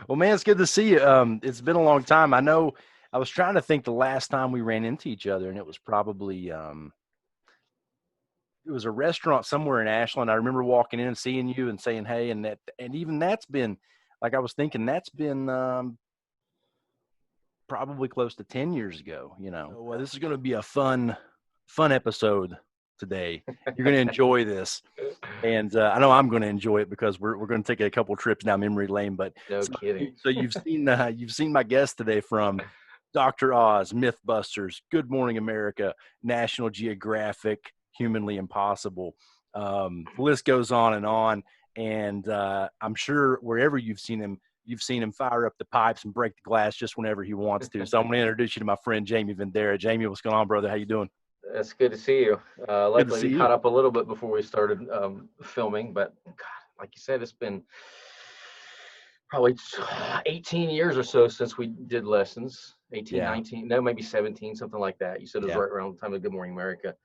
Well, man, it's good to see you. It's been a long time. I know I was trying to think the last time we ran into each other, and it was probably it was a restaurant somewhere in Ashland. I remember walking in and seeing you and saying, "Hey," and even that's been like I was thinking that's been probably close to 10 years ago. So, this is going to be a fun episode today. You're going to enjoy this. And I know I'm going to enjoy it because we're going to take a couple trips down memory lane. But No kidding. so you've seen my guest today from Dr. Oz, MythBusters, Good Morning America, National Geographic, Humanly Impossible. The list goes on, and I'm sure wherever you've seen him fire up the pipes and break the glass just whenever he wants to. So I'm going to introduce you to my friend Jaime Vendera. Jaime, what's going on, brother? How you doing? That's good to see you. Good to Luckily, see we you. caught up a little bit before we started filming, but God, like you said, it's been probably 18 years or so since we did lessons. 18, Yeah. 19, no, maybe 17, something like that. You said it was Yeah. right around the time of Good Morning America,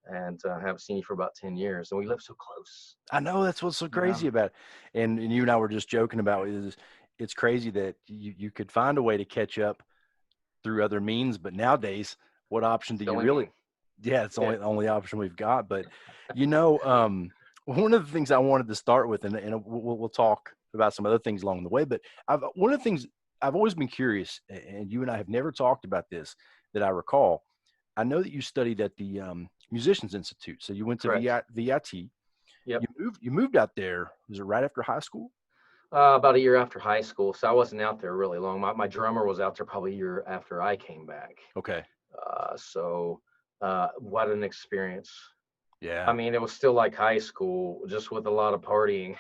and I haven't seen you for about 10 years, and we live so close. I know that's what's so Yeah. crazy about it. And you and I were just joking about is it's crazy that you could find a way to catch up through other means, but nowadays, what option It's do the you only really? mean. Yeah, it's Yeah. the only option we've got. But you know, one of the things I wanted to start with, and we'll talk about some other things along the way. But one of the things I've always been curious, and you and I have never talked about this that I recall. I know that you studied at the Musicians Institute, so you went to Correct. VIT. Yep. You moved out there. Was it right after high school? About a year after high school, so I wasn't out there really long. My drummer was out there probably a year after I came back. Okay. What an experience. I Yeah. mean, it was still like high school, just with a lot of partying,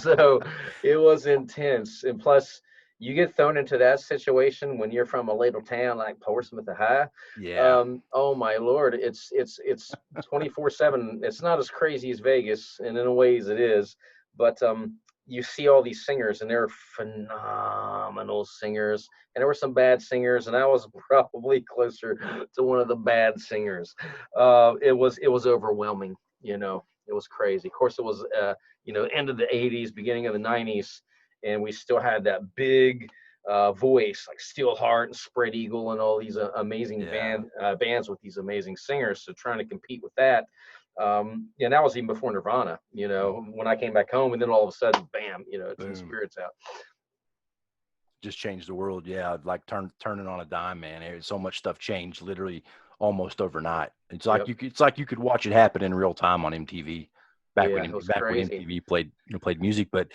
so it was intense. And plus, you get thrown into that situation when you're from a little town like Portsmouth, Ohio. Yeah. Oh my Lord, it's 24/7. It's not as crazy as Vegas, and in a ways it is, but you see all these singers, and they're phenomenal singers. And there were some bad singers, and I was probably closer to one of the bad singers. It was overwhelming. It was crazy. Of course, it was end of the '80s, beginning of the '90s, and we still had that big voice like Steelheart and Spread Eagle and all these amazing Yeah. bands with these amazing singers. So trying to compete with that, and that was even before Nirvana. When I came back home, and then all of a sudden, bam, Teen Boom. Spirit's out. Just changed the world. Yeah, like turning on a dime, man. So much stuff changed literally almost overnight. Yep. It's like you could watch it happen in real time on MTV Yeah, it was back when crazy. MTV played music. But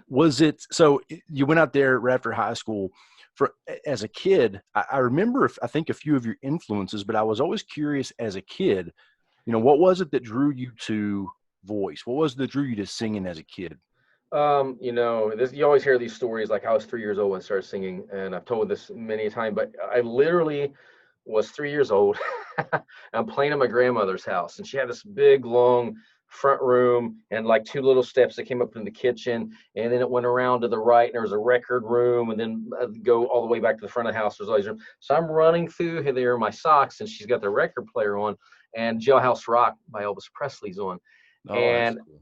was it so you went out there right after high school? For as a kid, I remember I think a few of your influences, but I was always curious as a kid. What was it that drew you to voice? What was it that drew you to singing as a kid? You always hear these stories like I was 3 years old when I started singing, and I've told this many a time, but I literally was 3 years old. I'm playing at my grandmother's house, and she had this big, long front room and like two little steps that came up in the kitchen, and then it went around to the right, and there was a record room, and then go all the way back to the front of the house. There's all these rooms. So I'm running through there in my socks, and she's got the record player on, and Jailhouse Rock by Elvis Presley's on. Oh, that's And cool.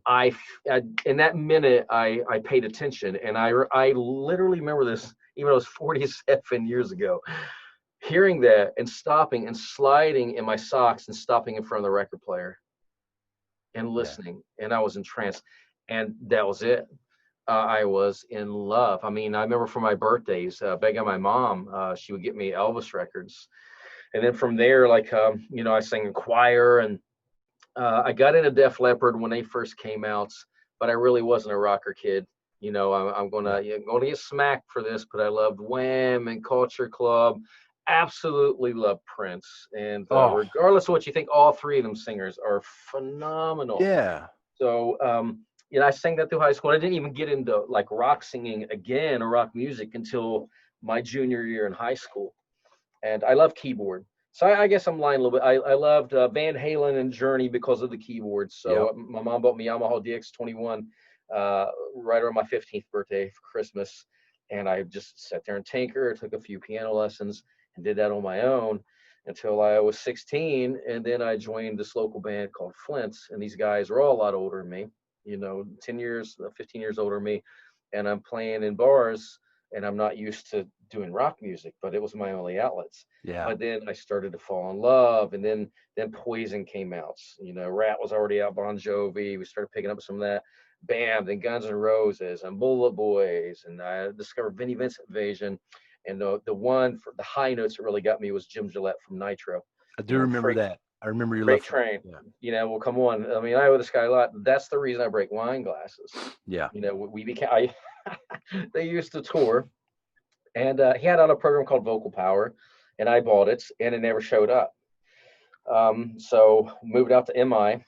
in that minute, I paid attention, and I literally remember this, even though it was 47 years ago, hearing that and stopping and sliding in my socks and stopping in front of the record player and Yeah. listening, and I was entranced, and that was it. I was in love. I mean, I remember for my birthdays, begging my mom, she would get me Elvis records, and then from there, like I sang in choir, and I got into Def Leppard when they first came out, but I really wasn't a rocker kid. I'm Yeah. gonna get smacked for this, but I loved Wham and Culture Club. Absolutely love Prince, and Oh, regardless of what you think, all three of them singers are phenomenal. yeah. So, I sang that through high school. I didn't even get into like rock singing again or rock music until my junior year in high school, and I love keyboard. So I guess I'm lying a little bit. I loved Van Halen and Journey because of the keyboards. So Yep. my mom bought me Yamaha DX21 right around my 15th birthday for Christmas, and I just sat there and tinkered, took a few piano lessons, and did that on my own until I was 16, and then I joined this local band called Flint's, and these guys are all a lot older than me, 10 years, 15 years older than me, and I'm playing in bars, and I'm not used to doing rock music, but it was my only outlets. Yeah. But then I started to fall in love, and then Poison came out. You know, Rat was already out, Bon Jovi. We started picking up some of that. Bam, then Guns N' Roses and Bullet Boys, and I discovered Vinnie Vincent Invasion. And the one for the high notes that really got me was Jim Gillette from Nitro. I You do know, remember that. I remember your love Freight for, Train. yeah. You know, well, come on. I mean, I owe this guy a lot. That's the reason I break wine glasses. Yeah. You know, we became. They used to tour, and he had on a program called Vocal Power, and I bought it, and it never showed up. So moved out to MI.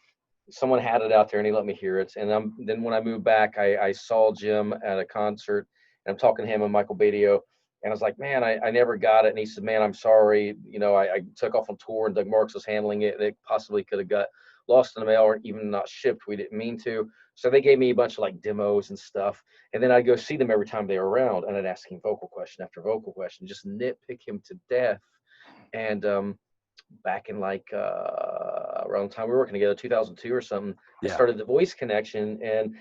Someone had it out there, and he let me hear it. And then when I moved back, I saw Jim at a concert, and I'm talking to him and Michael Badio, and I was like, man, I never got it. And he said, man, I'm sorry. You know, I took off on tour, and Doug Marks was handling it. It possibly could have got lost in the mail or even not shipped. We didn't mean to. So they gave me a bunch of like demos and stuff. And then I'd go see them every time they were around, and I'd ask him vocal question after vocal question, just nitpick him to death. And back in like around the time we were working together, 2002 or something, I Yeah. started the Voice Connection and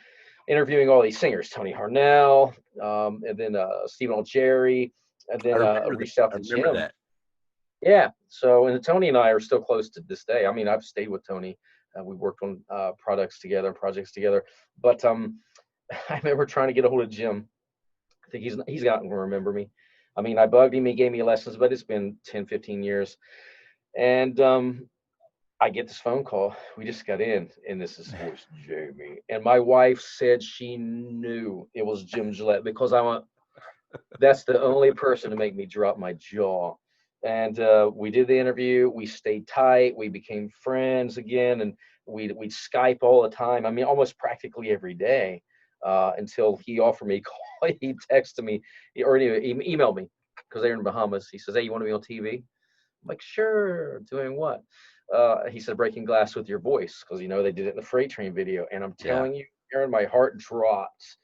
interviewing all these singers, Tony Harnell, and then Stephen L. Jerry, and I then remember that. reached out I to remember Jim. that. Yeah. So, and Tony and I are still close to this day. I mean, I've stayed with Tony. We worked on projects together. But I remember trying to get a hold of Jim. I think he's gotten to remember me. I mean, I bugged him. He gave me lessons, but it's been 10, 15 years. And I get this phone call. We just got in, and this is voice Jamie. And my wife said she knew it was Jim Gillette because I went, that's the only person to make me drop my jaw. And we did the interview. We stayed tight. We became friends again, and we'd Skype all the time. I mean, almost practically every day until he offered me a call. He texted me or he emailed me because they're in Bahamas. He says, "Hey, you want to be on TV?" I'm like, "Sure." Doing what? He said, "Breaking glass with your voice," because they did it in the Freight Train video. And I'm Yeah. telling you, Aaron, my heart dropped,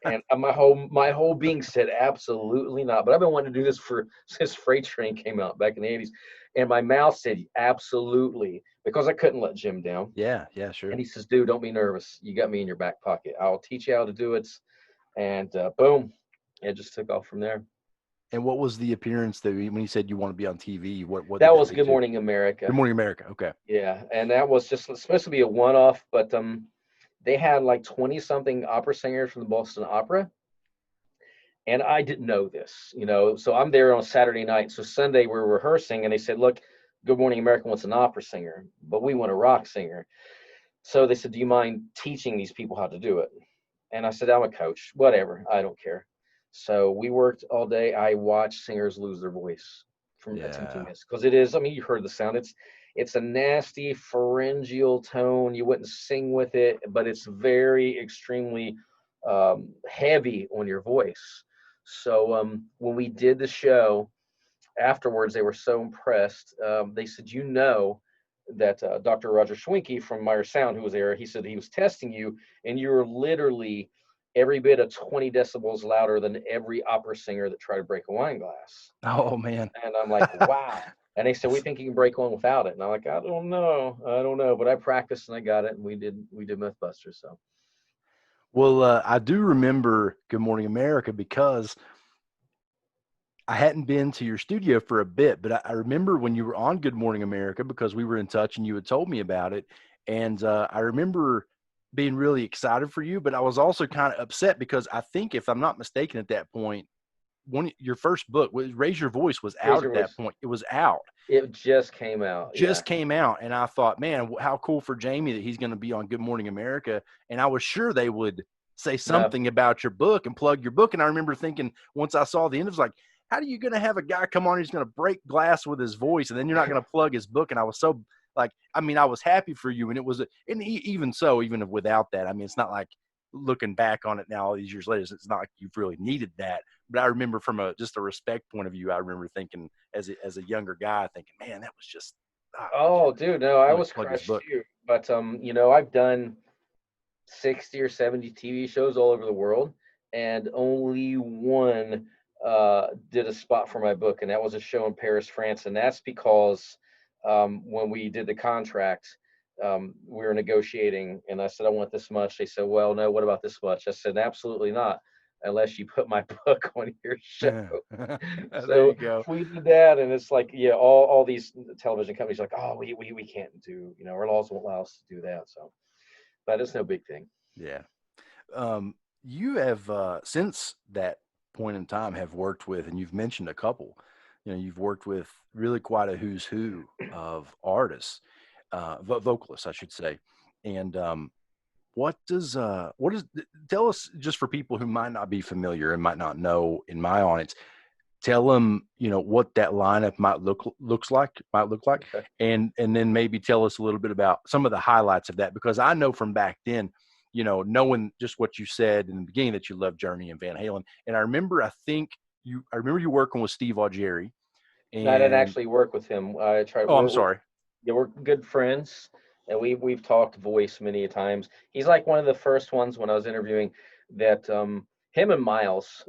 and my whole being said, "Absolutely not." But I've been wanting to do this since Freight Train came out back in the '80s, and my mouth said, "Absolutely," because I couldn't let Jim down. Yeah. Yeah. Sure. And he says, "Dude, don't be nervous. You got me in your back pocket. I'll teach you how to do it." And boom, it just took off from there. And what was the appearance that when you said you want to be on TV? What did That that was lead Good to? Morning America. Good Morning America. Okay. Yeah, and that was just supposed to be a one-off, but they had like 20 something opera singers from the Boston Opera, and I didn't know this, so I'm there on Saturday night. So Sunday we're rehearsing, and they said, "Look, Good Morning America wants an opera singer, but we want a rock singer." So they said, "Do you mind teaching these people how to do it?" And I said, "I'm a coach, whatever, I don't care." So we worked all day. I watched singers lose their voice from attempting Yeah. this, because it is, I mean, you heard the sound. It's a nasty pharyngeal tone. You wouldn't sing with it, but it's very extremely heavy on your voice. So when we did the show afterwards, they were so impressed. They said, that Dr. Roger Schwinke from Meyer Sound, who was there, he said he was testing you, and you were literally every bit of 20 decibels louder than every opera singer that tried to break a wine glass. Oh man. And I'm like, wow. And they said, "We think you can break one without it." And I'm like, I don't know. But I practiced and I got it, and we did MythBusters. So Well, I do remember Good Morning America because I hadn't been to your studio for a bit, but I remember when you were on Good Morning America because we were in touch and you had told me about it. And I remember being really excited for you, but I was also kind of upset because I think, if I'm not mistaken, at that point, your first book was Raise Your Voice was raise out your at that voice. point. It was out. It just came out. Yeah. Just came out. And I thought, man, how cool for Jamie that he's going to be on Good Morning America. And I was sure they would say No. something about your book and plug your book. And I remember thinking, once I saw the end, it was like, how are you going to have a guy come on who's going to break glass with his voice, and then you're not going to plug his book? And I was so like, I mean, I was happy for you. And it was, and even so, even without that, I mean, it's not like, looking back on it now all these years later, it's not like you've really needed that. But I remember from just a respect point of view, I remember thinking as a younger guy, thinking, man, that was just, Oh, dude, no, I really was plug his crushed book. too. But I've done 60 or 70 TV shows all over the world, and only one did a spot for my book, and that was a show in Paris, France. And that's because when we did the contract, we were negotiating, and I said, "I want this much." They said, "Well, no, what about this much?" I said, "Absolutely not." unless you put my book on your show. There you So go. we did that, and it's like, yeah, all these television companies are like, oh, we can't do, our laws won't allow us to do that. So, but it's no big thing. Yeah. You have since that point in time have worked with, and you've mentioned a couple. You've worked with really quite a who's who of artists, vocalists, I should say. And what does tell us, just for people who might not be familiar and might not know in my audience, tell them what that lineup might look like, Okay. and then maybe tell us a little bit about some of the highlights of that, because I know from back then, knowing just what you said in the beginning, that you loved Journey and Van Halen. And I remember you working with Steve Augeri. No, I didn't And actually work with him. I tried. oh, I'm sorry. Yeah, we're good friends, and we've talked voice many times. He's like one of the first ones when I was interviewing that him and Miles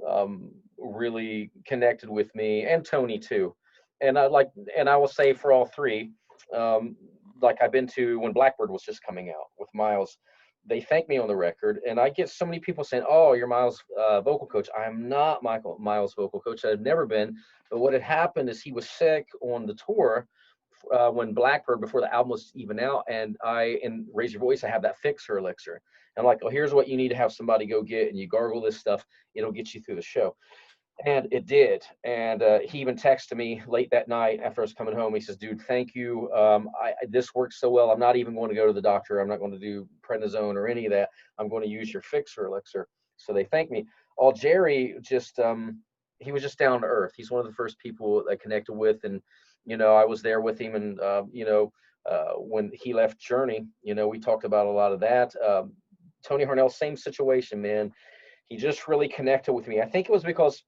really connected with me, and Tony too. And I will say for all three, um, like I've been to when Blackbird was just coming out with Miles. They thank me on the record, and I get so many people saying, "Oh, you're Miles' vocal coach." I'm not Miles' vocal coach. I've never been. But what had happened is he was sick on the tour when Blackbird, before the album was even out, and in Raise Your Voice, I have that fixer elixir. And I'm like, oh, here's what you need to have somebody go get, and you gargle this stuff, it'll get you through the show. And it did. And he even texted me late that night after I was coming home. He says, dude, thank you. This works so well. I'm not even going to go to the doctor. I'm not going to do prednisone or any of that. I'm going to use your fixer elixir. So they thank me. Jerry just, he was just down to earth. He's one of the first people I connected with. And, I was there with him. And, when he left Journey, we talked about a lot of that. Tony Harnell, same situation, man. He just really connected with me. I think it was because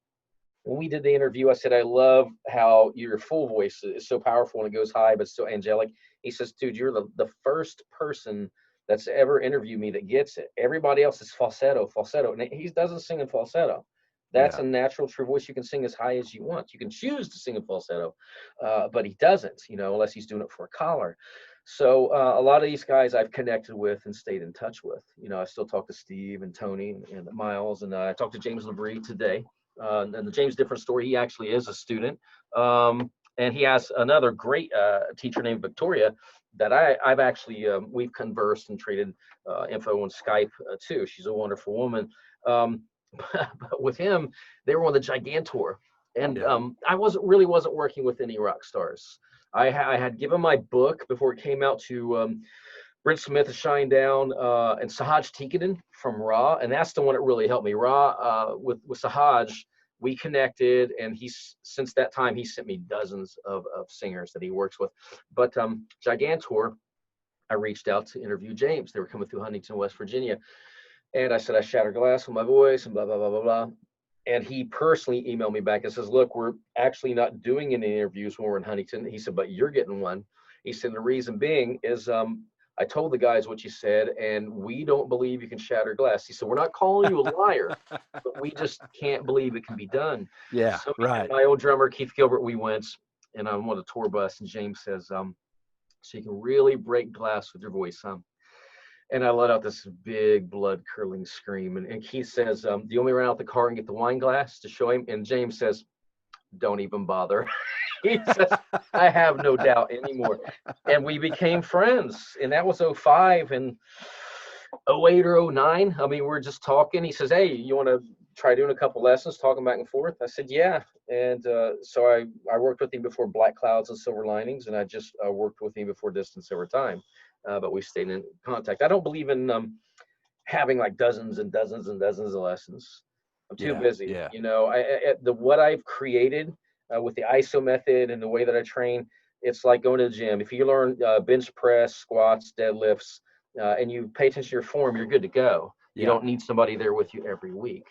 when we did the interview, I said, I love how your full voice is so powerful and it goes high, but so angelic. He says, dude, you're the first person that's ever interviewed me that gets it. Everybody else is falsetto. And he doesn't sing in falsetto. That's Yeah. a natural, true voice. You can sing as high as you want. You can choose to sing in falsetto, but he doesn't, unless he's doing it for a collar. So a lot of these guys I've connected with and stayed in touch with. I still talk to Steve and Tony and Miles, and I talked to James LaBrie today. And the James, different story. He actually is a student, and he has another great teacher named Victoria that I've actually we've conversed and traded info on Skype too. She's a wonderful woman. But with him, they were on the Gigantour, and I wasn't working with any rock stars. I had given my book before it came out to Brent Smith of Shinedown, and Sahaj Tikkanen from Ra, and that's the one that really helped me. Ra, with Sahaj, we connected, and since that time he sent me dozens of singers that he works with. But Gigantour, I reached out to interview James. They were coming through Huntington, West Virginia, and I said I shattered glass with my voice and blah blah blah blah blah. And he personally emailed me back and says, look, we're actually not doing any interviews when we're in Huntington. He said, but you're getting one. He said, the reason being is I told the guys what you said, and we don't believe you can shatter glass. He said, we're not calling you a liar, but we just can't believe it can be done. Yeah, so right. My old drummer, Keith Gilbert, we went, and I'm on a tour bus, and James says, so you can really break glass with your voice, huh? And I let out this big blood-curdling scream. And Keith says, do you want me to run out the car and get the wine glass to show him? And James says, don't even bother. He says, I have no doubt anymore. And we became friends. And that was 2005 and 2008 or 2009. I mean, we're just talking. He says, hey, you want to try doing a couple lessons, talking back and forth? I said, yeah. And so I worked with him before Black Clouds and Silver Linings, and I just worked with him before Distance Over Time. But we stayed in contact. I don't believe in having like dozens and dozens and dozens of lessons. I'm too busy. Yeah. What I've created with the ISO method and the way that I train, it's like going to the gym. If you learn bench press, squats, deadlifts, and you pay attention to your form, you're good to go. You don't need somebody there with you every week.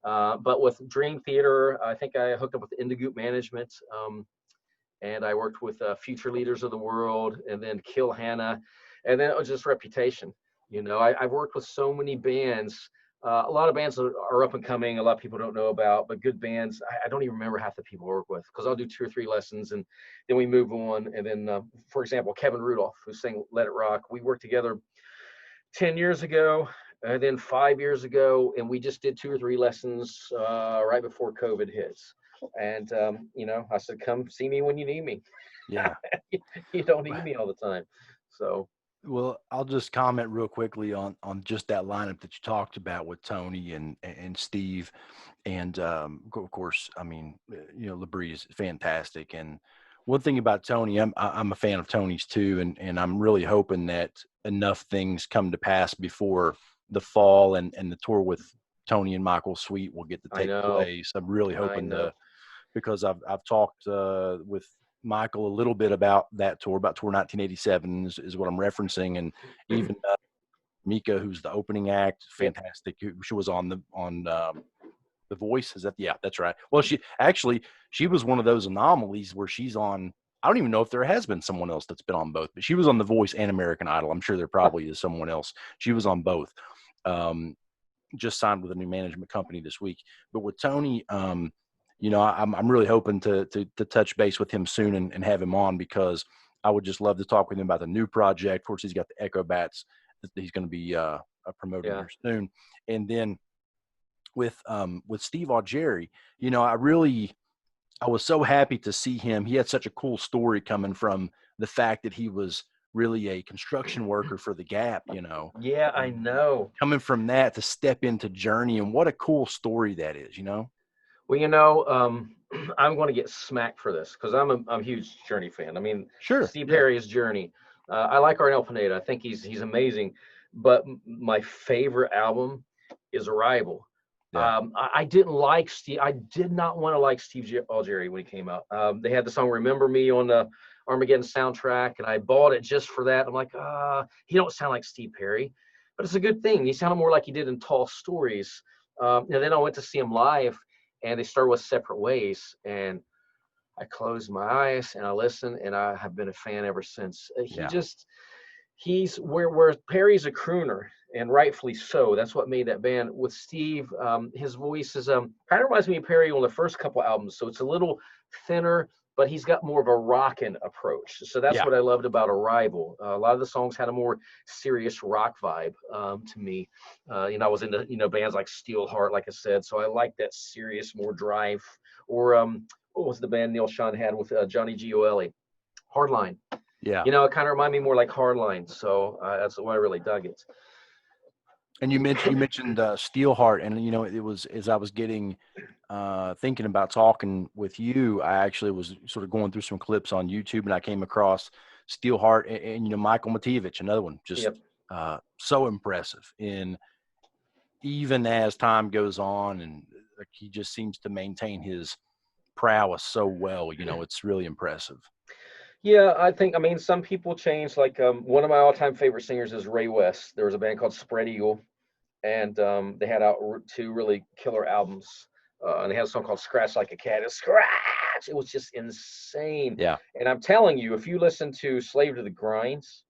But with Dream Theater, I think I hooked up with Indigoop Management, and I worked with Future Leaders of the World, and then Kill Hannah. And then it was just reputation. I've worked with so many bands. A lot of bands are up and coming. A lot of people don't know about, but good bands. I don't even remember half the people I work with because I'll do 2 or 3 lessons and then we move on. And then, for example, Kevin Rudolph, who sang Let It Rock, we worked together 10 years ago. And then 5 years ago, and we just did 2 or 3 lessons right before COVID hits. And I said, "Come see me when you need me. Yeah. You don't need me all the time." So Well, I'll just comment real quickly on just that lineup that you talked about with Tony and Steve, and of course, I mean, LaBrie is fantastic. And one thing about Tony, I'm a fan of Tony's too, and I'm really hoping that enough things come to pass before the fall and the tour with Tony and Michael Sweet will get to I take know, place. I'm really I hoping know. because I've talked with Michael a little bit about that tour, about tour 1987 is what I'm referencing, and even Mika, who's the opening act, Yep. fantastic. She was on the Voice. Is that? Yeah, that's right. Well, she was one of those anomalies where she's on. I don't even know if there has been someone else that's been on both, but she was on The Voice and American Idol. I'm sure there probably is someone else. She was on both. Just signed with a new management company this week. But with Tony, I'm really hoping to touch base with him soon and have him on, because I would just love to talk with him about the new project. Of course, he's got the Echo Bats that he's going to be promoting Yeah. here soon, and then with Steve Algeri, I was so happy to see him. He had such a cool story coming from the fact that he was really a construction worker for the Gap, Yeah, I and know. coming from that to step into Journey, and what a cool story that is, Well, I'm going to get smacked for this because I'm a huge Journey fan. I mean, Sure. Steve Yeah. Perry is Journey. I like Arnel Pineda. I think he's amazing. But my favorite album is Arrival. Yeah. I didn't like Steve. I did not want to like Algeri when he came out. They had the song "Remember Me" on the Armageddon soundtrack, and I bought it just for that. I'm like, he don't sound like Steve Perry, but it's a good thing. He sounded more like he did in Tall Stories. And then I went to see him live, and they started with Separate Ways, and I closed my eyes and I listened, and I have been a fan ever since. Yeah. He's where Perry's a crooner, and rightfully so. That's what made that band. With Steve, his voice is kind of reminds me of Perry on the first couple albums, so it's a little thinner, but he's got more of a rockin' approach. So that's Yeah. what I loved about Arrival. A lot of the songs had a more serious rock vibe to me. I was into bands like Steelheart, like I said, so I like that serious, more drive. Or what was the band Neil Schon had with Johnny Gioeli? Hardline. Yeah. It kind of reminded me more like Hardline, so that's why I really dug it. And you mentioned Steelheart, and it was as I was getting thinking about talking with you, I actually was sort of going through some clips on YouTube, and I came across Steelheart and Michael Matevich, another one, just Yep. so impressive. And even as time goes on, and he just seems to maintain his prowess so well, it's really impressive. Yeah, I mean, some people change. Like one of my all-time favorite singers is Ray West. There was a band called Spread Eagle, and they had out 2 really killer albums. And they had a song called "Scratch Like a Cat." It's scratch. It was just insane. Yeah. And I'm telling you, if you listen to "Slave to the Grinds,"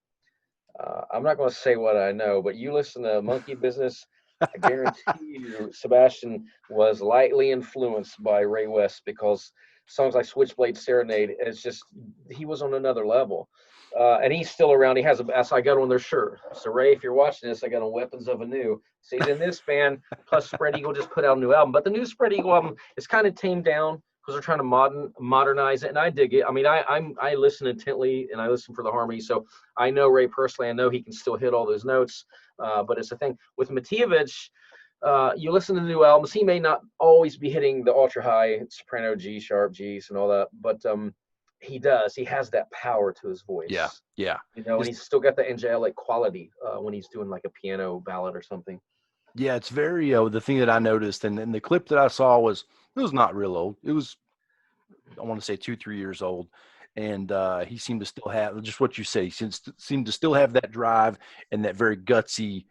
I'm not going to say what I know, but you listen to Monkey Business, I guarantee you, Sebastian was lightly influenced by Ray West, because songs like Switchblade Serenade, it's just, he was on another level. And he's still around. He has so I got on their shirt. So Ray, if you're watching this, I got on Weapons of Anew. So he's in this band, plus Spread Eagle just put out a new album. But the new Spread Eagle album is kind of tamed down because they're trying to modernize it, and I dig it. I mean, I listen intently, and I listen for the harmony. So I know Ray personally. I know he can still hit all those notes. But it's a thing with Matevich. You listen to the new albums, he may not always be hitting the ultra high soprano G sharp G's and all that, but he does. He has that power to his voice. Yeah. Yeah. And he's still got the angelic quality when he's doing like a piano ballad or something. Yeah, it's very the thing that I noticed, and the clip that I saw it was not real old. It was, I want to say 2-3 years old, and he seemed to still have just what you say. He seemed to still have that drive and that very gutsy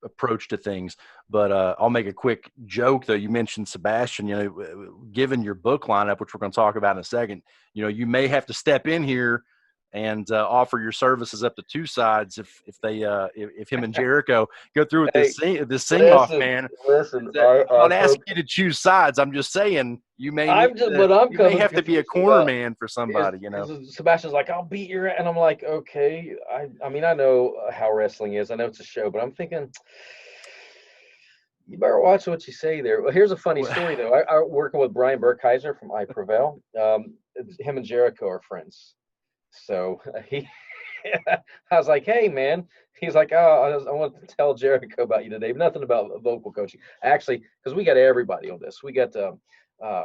approach to things. But I'll make a quick joke though. You mentioned Sebastian. Given your book lineup, which we're going to talk about in a second, you may have to step in here and offer your services up to two sides if him and Jericho go through with this sing off, man. Listen. I'm not asking you to choose sides. I'm just saying you may need I'm you may coming have to be a corner man for somebody, Sebastian's like, I'll beat your, and I'm like, okay. I mean, I know how wrestling is. I know it's a show, but I'm thinking, you better watch what you say there. Well, here's a funny story though. I working with Brian Burkheiser from I Prevail. Him and Jericho are friends. So I was like, hey man. He's like, oh, I want to tell Jericho about you today. Nothing about vocal coaching. Actually, because we got everybody on this. We got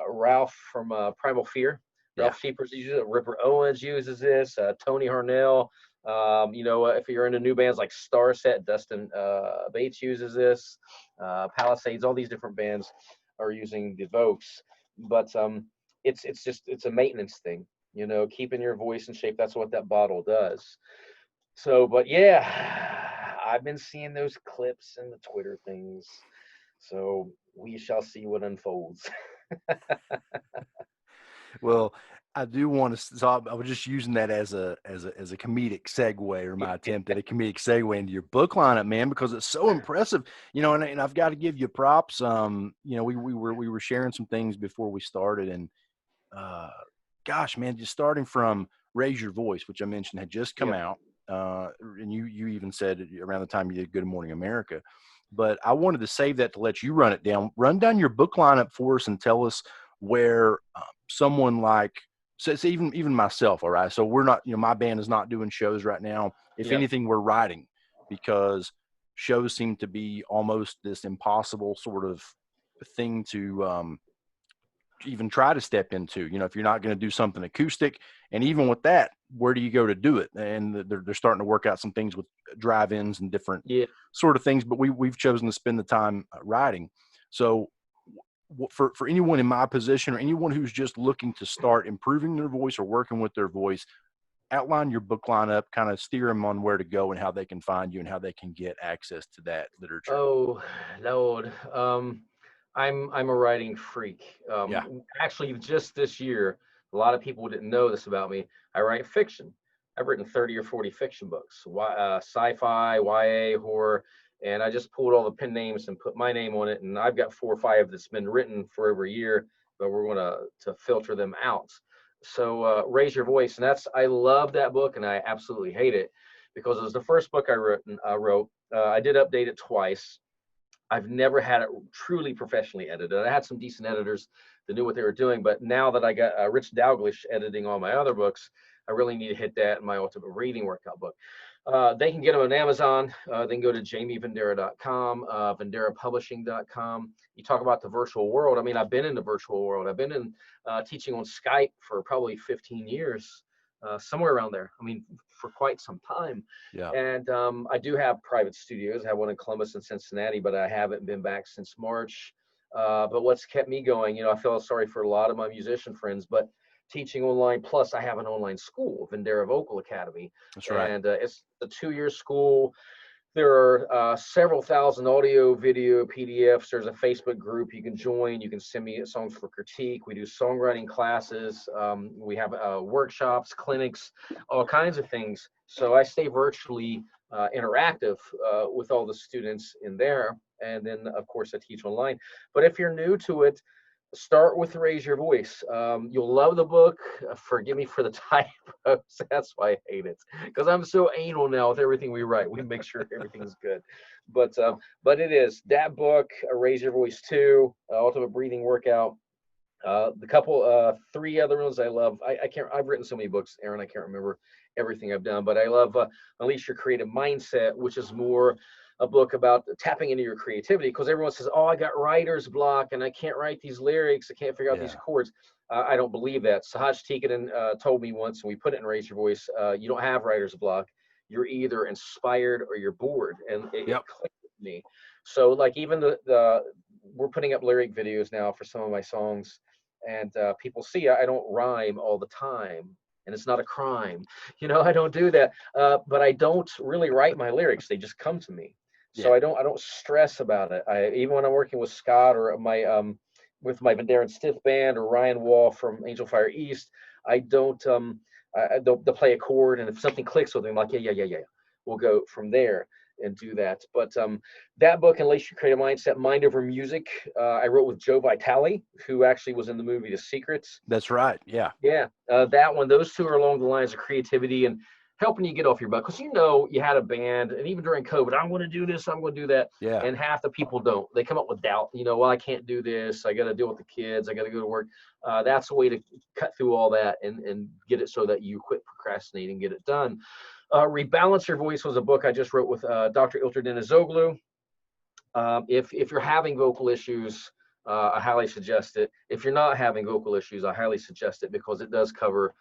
Ralph from Primal Fear. Ralph Sheepers uses it. Ripper Owens uses this. Tony Harnell. If you're into new bands like Starset, Dustin Bates uses this. Palisades, all these different bands are using the Vokes. But it's a maintenance thing. Keeping your voice in shape. That's what that bottle does. So, but yeah, I've been seeing those clips and the Twitter things. So we shall see what unfolds. Well, I do want to. So I was just using that as a comedic segue, or my attempt at a comedic segue into your book lineup, man, because it's so impressive. And I've got to give you props. We were sharing some things before we started, and gosh, man, just starting from Raise Your Voice, which I mentioned had just come out, and you even said around the time you did Good Morning America. But I wanted to save that to let you run down your book lineup for us, and tell us where someone like, so it's even myself. All right. So we're not, my band is not doing shows right now. If anything, we're writing, because shows seem to be almost this impossible sort of thing to even try to step into, if you're not going to do something acoustic. And even with that, where do you go to do it? And they're starting to work out some things with drive-ins and different sort of things, but we've chosen to spend the time writing. So for anyone in my position, or anyone who's just looking to start improving their voice or working with their voice, outline your book lineup, kind of steer them on where to go and how they can find you and how they can get access to that literature. Oh Lord. I'm a writing freak. Actually, just this year, a lot of people didn't know this about me. I write fiction. I've written 30 or 40 fiction books, sci-fi, YA, horror, and I just pulled all the pen names and put my name on it. And I've got 4 or 5 that's been written for over a year, but we're going to filter them out. So Raise Your Voice, and I love that book, and I absolutely hate it because it was the first book I wrote. I did update it twice. I've never had it truly professionally edited. I had some decent editors that knew what they were doing, but now that I got Rich Dalglish editing all my other books, I really need to hit that in my Ultimate Reading Workout book. They can get them on Amazon. They can go to JaimeVendera.com, VenderaPublishing.com. You talk about the virtual world. I mean, I've been in the virtual world. I've been in teaching on Skype for probably 15 years, somewhere around there. I mean, for quite some time. Yeah. And I do have private studios. I have one in Columbus and Cincinnati, but I haven't been back since March. But what's kept me going, I feel sorry for a lot of my musician friends, but teaching online, plus I have an online school, Vendera Vocal Academy. That's right. And it's a 2-year school. There are several thousand audio, video, PDFs. There's a Facebook group you can join. You can send me songs for critique. We do songwriting classes. We have workshops, clinics, all kinds of things. So I stay virtually interactive with all the students in there. And then, of course, I teach online. But if you're new to it, start with Raise Your Voice. You'll love the book. Forgive me for the typos. That's why I hate it, because I'm so anal now with everything we write. We make sure everything's good. But it is that book, Raise Your Voice 2, Ultimate Breathing Workout. The couple, 3 other ones I love. I can't. I've written so many books, Aaron. I can't remember everything I've done. But I love Unleash Your Creative Mindset, which is more a book about tapping into your creativity, because everyone says, oh, I got writer's block and I can't write these lyrics. I can't figure out these chords. I don't believe that. Sahaj Tikkanen told me once, and we put it in Raise Your Voice, you don't have writer's block. You're either inspired or you're bored. And it clicked with me. So like even we're putting up lyric videos now for some of my songs, and people see I don't rhyme all the time. And it's not a crime. I don't do that. But I don't really write my lyrics. They just come to me. So I don't stress about it. Even when I'm working with Scott or with my Vendera and Stiff band, or Ryan Wall from Angel Fire East, I don't they'll play a chord, and if something clicks with them, like, yeah, we'll go from there and do that. But that book, Unleash Your Creative Mindset, Mind Over Music, I wrote with Joe Vitale, who actually was in the movie The Secrets. That's right. Yeah. Yeah, that one. Those two are along the lines of creativity and helping you get off your butt. Because you had a band, and even during COVID, I'm going to do this, I'm going to do that. Yeah. And half the people don't. They come up with doubt. Well, I can't do this. I got to deal with the kids. I got to go to work. That's a way to cut through all that and get it so that you quit procrastinating and get it done. Rebalance Your Voice was a book I just wrote with Dr. Ilter Denizoglu. If you're having vocal issues, I highly suggest it. If you're not having vocal issues, I highly suggest it, because it does cover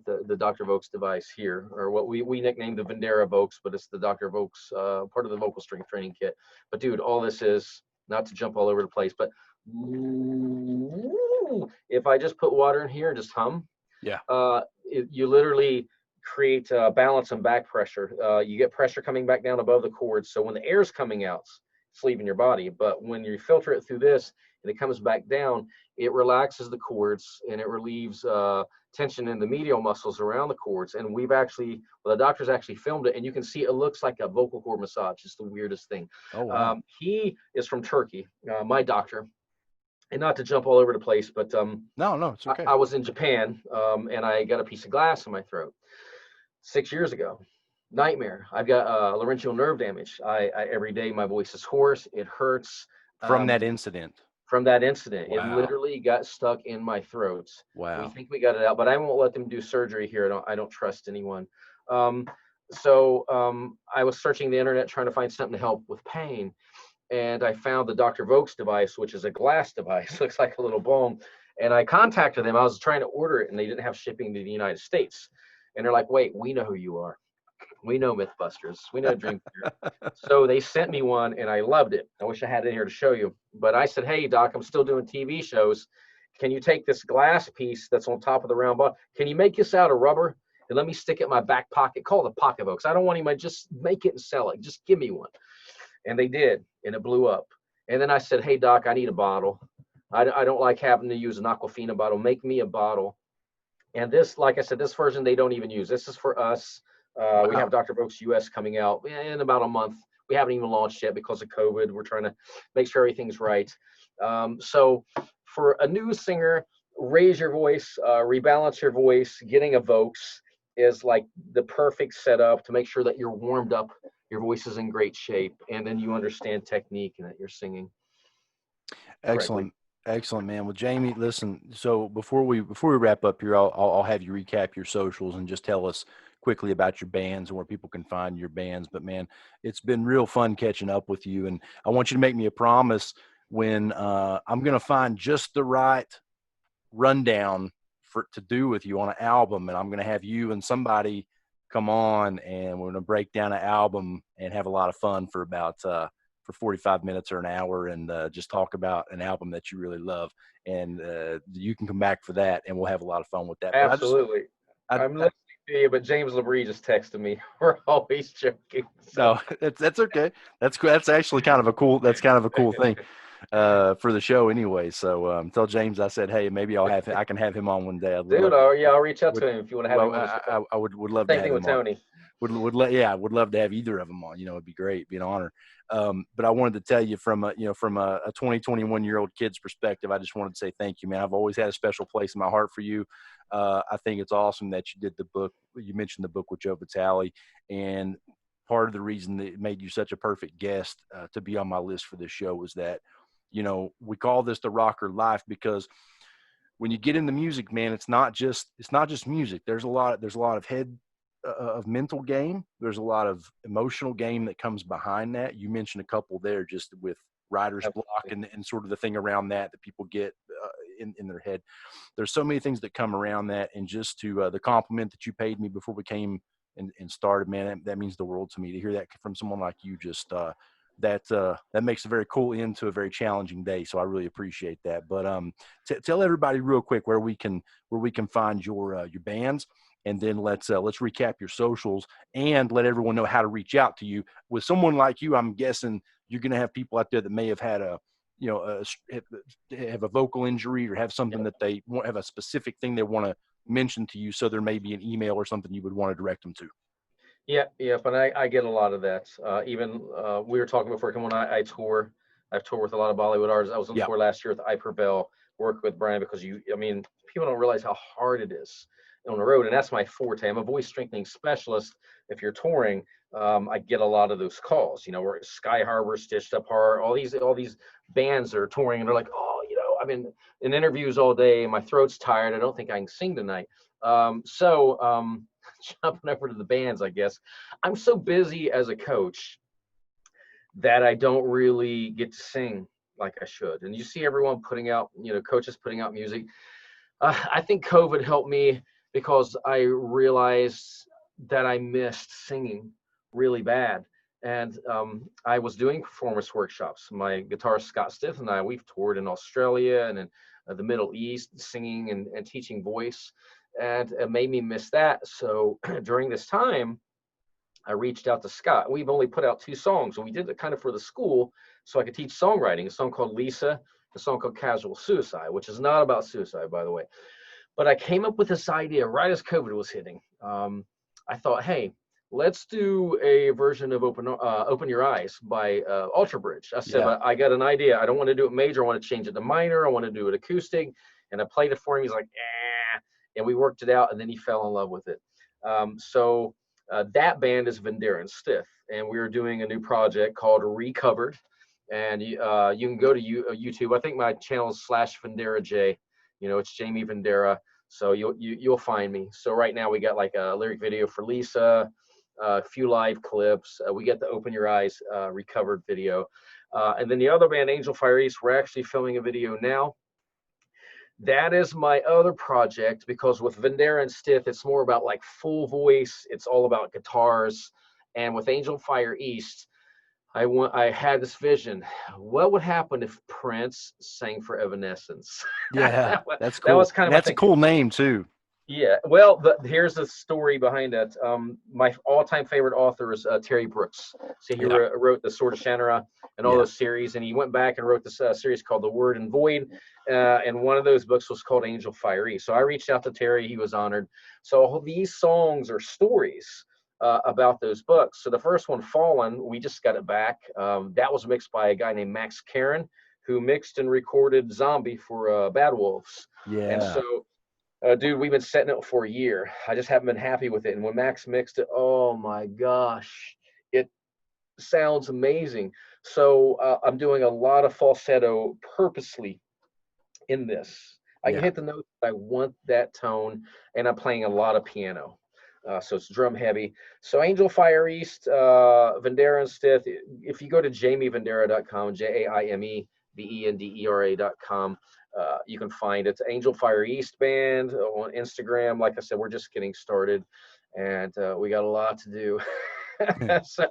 the Dr. Vokes device here, or what we nicknamed the Vendera Vokes, but it's the Dr. Vokes part of the vocal strength training kit. But dude, all this is, not to jump all over the place, but if I just put water in here and just hum, you literally create balance and back pressure. You get pressure coming back down above the cords, so when the air's coming out, it's leaving your body. But when you filter it through this and it comes back down, it relaxes the cords and it relieves tension in the medial muscles around the cords. And the doctors actually filmed it, and you can see it looks like a vocal cord massage. It's the weirdest thing. Oh, wow. He is from Turkey, my doctor. And not to jump all over the place, but no, it's okay. I was in Japan, and I got a piece of glass in my throat 6 years ago. Nightmare. I've got laryngeal nerve damage. I every day my voice is hoarse. It hurts. From that incident. Wow. It literally got stuck in my throat. Wow. We think we got it out, but I won't let them do surgery here. I don't trust anyone. So I was searching the internet trying to find something to help with pain, and I found the Dr. Vokes device, which is a glass device. Looks like a little balm. And I contacted them. I was trying to order it, and they didn't have shipping to the United States. And they're like, "Wait, we know who you are. We know MythBusters. We know Dream Theater." So they sent me one, and I loved it. I wish I had it here to show you. But I said, "Hey, Doc, I'm still doing TV shows. Can you take this glass piece that's on top of the round ball? Can you make this out of rubber and let me stick it in my back pocket? Call it a pocket box. I don't want anybody. Just make it and sell it. Just give me one." And they did, and it blew up. And then I said, "Hey, Doc, I need a bottle. I don't like having to use an Aquafina bottle. Make me a bottle." And this, like I said, this version they don't even use. This is for us. Wow. We have Dr. Vokes US coming out in about a month. We haven't even launched yet because of COVID. We're trying to make sure everything's right. So for a new singer, raise your voice, rebalance your voice. Getting a Vokes is like the perfect setup to make sure that you're warmed up, your voice is in great shape, and then you understand technique and that you're singing. Excellent. Excellent, man. Well, Jamie, listen, so before we wrap up here, I'll have you recap your socials and just tell us quickly about your bands and where people can find your bands. But man, it's been real fun catching up with you. And I want you to make me a promise when I'm going to find just the right rundown to do with you on an album. And I'm going to have you and somebody come on, and we're going to break down an album and have a lot of fun for about, for 45 minutes or an hour, and just talk about an album that you really love. And you can come back for that, and we'll have a lot of fun with that. Absolutely. I'm listening to you, but James LaBrie just texted me. We're always joking. So. No, that's okay. That's actually kind of a cool thing for the show anyway. So tell James I said, hey, maybe I can have him on one day. I'll reach out to him if you want to have him on. I would love to have him on. Same thing with Tony. Would love to have either of them on. It'd be great. It'd be an honor. But I wanted to tell you from a 20, 21-year-old kid's perspective, I just wanted to say thank you, man. I've always had a special place in my heart for you. I think it's awesome that you did the book. You mentioned the book with Joe Vitale, and part of the reason that it made you such a perfect guest to be on my list for this show was that, we call this the rocker life, because when you get into music, man, it's not just music. There's a lot of of mental game. There's a lot of emotional game that comes behind that. You mentioned a couple there, just with writer's block and sort of the thing around that people get in their head. There's so many things that come around that, and just to the compliment that you paid me before we came and started, man, that means the world to me to hear that from someone like you. Just that makes a very cool end to a very challenging day. So I really appreciate that. But tell everybody real quick where we can find your bands. And then let's recap your socials and let everyone know how to reach out to you. With someone like you, I'm guessing you're going to have people out there that may have had have a vocal injury or have something that they have a specific thing they want to mentioned to you, so there may be an email or something you would want to direct them to. Yeah, but I get a lot of that. Even we were talking before, come on, I tour. I've toured with a lot of Bollywood artists. I was on Yeah. tour last year with I Prevail, worked with Brian, because I mean, people don't realize how hard it is on the road, and that's my forte. I'm a voice strengthening specialist. If you're touring, I get a lot of those calls. You know, where Sky Harbor, Stitched Up Heart, all these bands are touring, and they're like, oh, you know, I've been in interviews all day, my throat's tired. I don't think I can sing tonight. Jumping over to the bands, I guess. I'm so busy as a coach that I don't really get to sing like I should. And you see everyone putting out, you know, coaches putting out music. I think COVID helped me because I realized that I missed singing really bad. And I was doing performance workshops. My guitarist Scott Stith and I, we've toured in Australia and in the Middle East, singing and teaching voice, and it made me miss that. So during this time, I reached out to Scott. We've only put out 2 songs, and we did it kind of for the school so I could teach songwriting. A song called Lisa, a song called Casual Suicide, which is not about suicide, by the way. But I came up with this idea right as COVID was hitting. I thought, hey, let's do a version of Open Your Eyes by Ultra Bridge. I said, but I got an idea. I don't want to do it major. I want to change it to minor. I want to do it acoustic. And I played it for him. He's like, eh. And we worked it out, and then he fell in love with it. That band is Vendera and Stith, and we're doing a new project called Recovered. And you can go to YouTube. I think my channel is /Vendera J. You know, it's Jaime Vendera. So you'll find me. So right now we got like a lyric video for Lisa, a few live clips. We get the Open Your Eyes Recovered video. And then the other band, Angel Fire East, we're actually filming a video now. That is my other project, because with Vendera and Stith, it's more about like full voice. It's all about guitars. And with Angel Fire East, I had this vision. What would happen if Prince sang for Evanescence? Yeah, that's cool. That was kind of that's a cool name too. Yeah, well, here's the story behind that. My all-time favorite author is Terry Brooks. So he wrote the Sword of Shannara and all those series, and he went back and wrote this series called The Word and Void, and one of those books was called Angel Fire East. So I reached out to Terry. He was honored. So these songs are stories about those books. So the first one, Fallen, we just got it back. That was mixed by a guy named Max Karen, who mixed and recorded Zombie for Bad Wolves. Yeah. And so, dude, we've been setting it for a year. I just haven't been happy with it. And when Max mixed it, oh my gosh, it sounds amazing. So I'm doing a lot of falsetto purposely in this. I can hit the notes. I want that tone, and I'm playing a lot of piano. So it's drum heavy. So Angel Fire East, Vendera and Stith. If you go to JaimeVendera.com, JaimeVendera.com, you can find it. Angel Fire East Band on Instagram. Like I said, we're just getting started, and we got a lot to do. So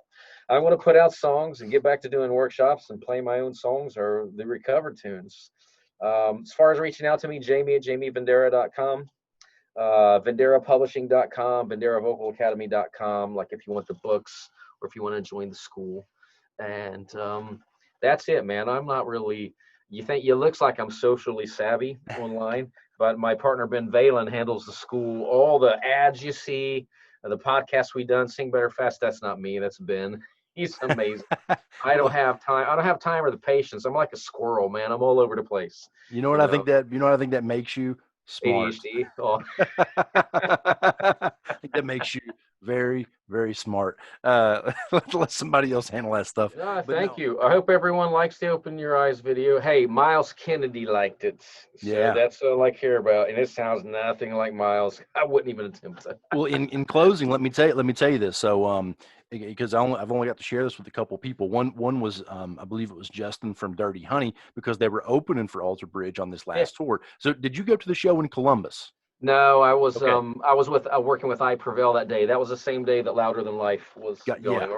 I want to put out songs and get back to doing workshops and play my own songs or the recovered tunes. As far as reaching out to me, Jaime at JaimeVendera.com. VenderaPublishing.com, VenderaVocalAcademy.com, like if you want the books or if you want to join the school. And that's it, man. I'm not really, it looks like I'm socially savvy online, but my partner Ben Valen handles the school. All the ads you see, the podcasts we done, Sing Better Fast, that's not me, that's Ben. He's amazing. I don't have time. I don't have time or the patience. I'm like a squirrel, man. I'm all over the place. You know what I think that makes you? Smart. ADHD. Oh. I think that makes you very, very smart. Let somebody else handle that stuff. Thank you. I hope everyone likes the Open Your Eyes video. Hey, Miles Kennedy liked it. So that's all I care about. And it sounds nothing like Miles. I wouldn't even attempt that. Well, in closing, let me tell you this. So, because I've only got to share this with a couple of people. One was I believe it was Justin from Dirty Honey, because they were opening for Alter Bridge on this last tour. So did you go to the show in Columbus? No, I was working with I Prevail that day. That was the same day that Louder Than Life was going.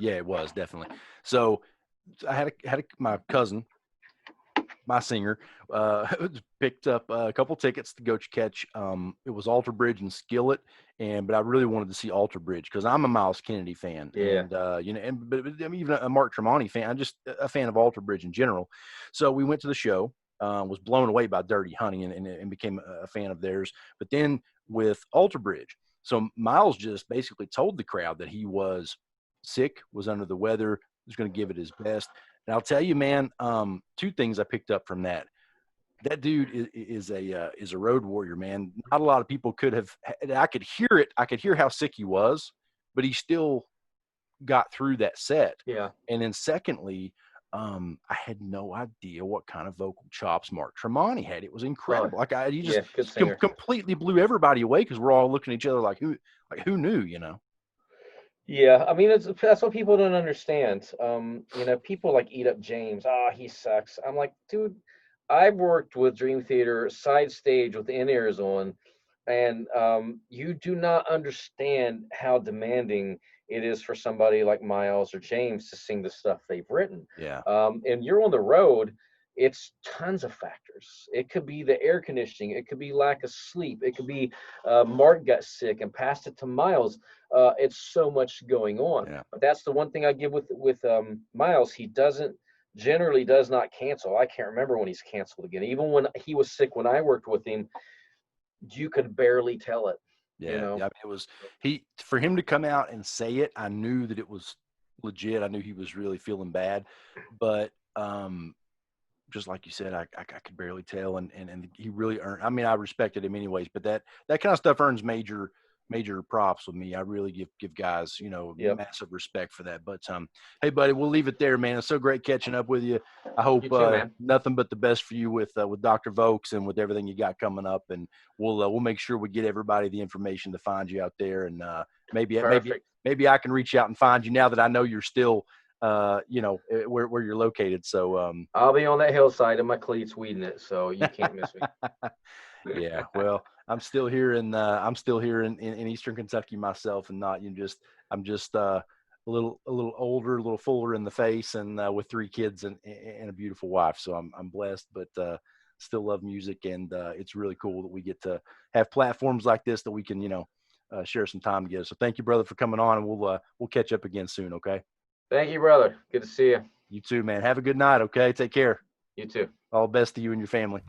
It was definitely. So I had my cousin, my singer, picked up a couple tickets to go catch. It was Alter Bridge and Skillet, but I really wanted to see Alter Bridge because I'm a Miles Kennedy fan, and but I'm even a Mark Tremonti fan. I'm just a fan of Alter Bridge in general. So we went to the show, was blown away by Dirty Honey and became a fan of theirs. But then with Alter Bridge, so Miles just basically told the crowd that he was sick, was under the weather, was going to give it his best. And I'll tell you, man, two things I picked up from that. That dude is a road warrior, man. Not a lot of people could have. I could hear it. I could hear how sick he was, but he still got through that set. Yeah. And then secondly, I had no idea what kind of vocal chops Mark Tremonti had. It was incredible. He just completely blew everybody away because we're all looking at each other like who knew, you know? Yeah, I mean that's what people don't understand. People like Eat Up James. He sucks. I'm like, dude, I've worked with Dream Theater side stage with in-ears on, and you do not understand how demanding it is for somebody like Miles or James to sing the stuff they've written. Yeah. And you're on the road, it's tons of factors. It could be the air conditioning. It could be lack of sleep. It could be Mark got sick and passed it to Miles. It's so much going on. Yeah. But that's the one thing I give with Miles. He generally does not cancel. I can't remember when he's canceled again. Even when he was sick, when I worked with him, you could barely tell it. Yeah, you know? yeah. It was for him to come out and say it. I knew that it was legit. I knew he was really feeling bad, but just like you said, I could barely tell, and he really earned. I mean, I respected him anyways, but that kind of stuff earns major props with me. I really give guys, Yep. massive respect for that. But hey, buddy, we'll leave it there, man. It's so great catching up with you. I hope You too, man. nothing but the best for you with Dr. Vokes and with everything you got coming up. And we'll make sure we get everybody the information to find you out there. And maybe I can reach out and find you now that I know you're still where you're located. So I'll be on that hillside in my cleats weeding it, so you can't miss me. Yeah, well, I'm still here in Eastern Kentucky myself, and I'm just a little older, a little fuller in the face, and with 3 kids and a beautiful wife. So I'm blessed, but still love music, and it's really cool that we get to have platforms like this that we can share some time together. So thank you, brother, for coming on, and we'll catch up again soon. Okay. Thank you, brother. Good to see you. You too, man. Have a good night. Okay. Take care. You too. All the best to you and your family.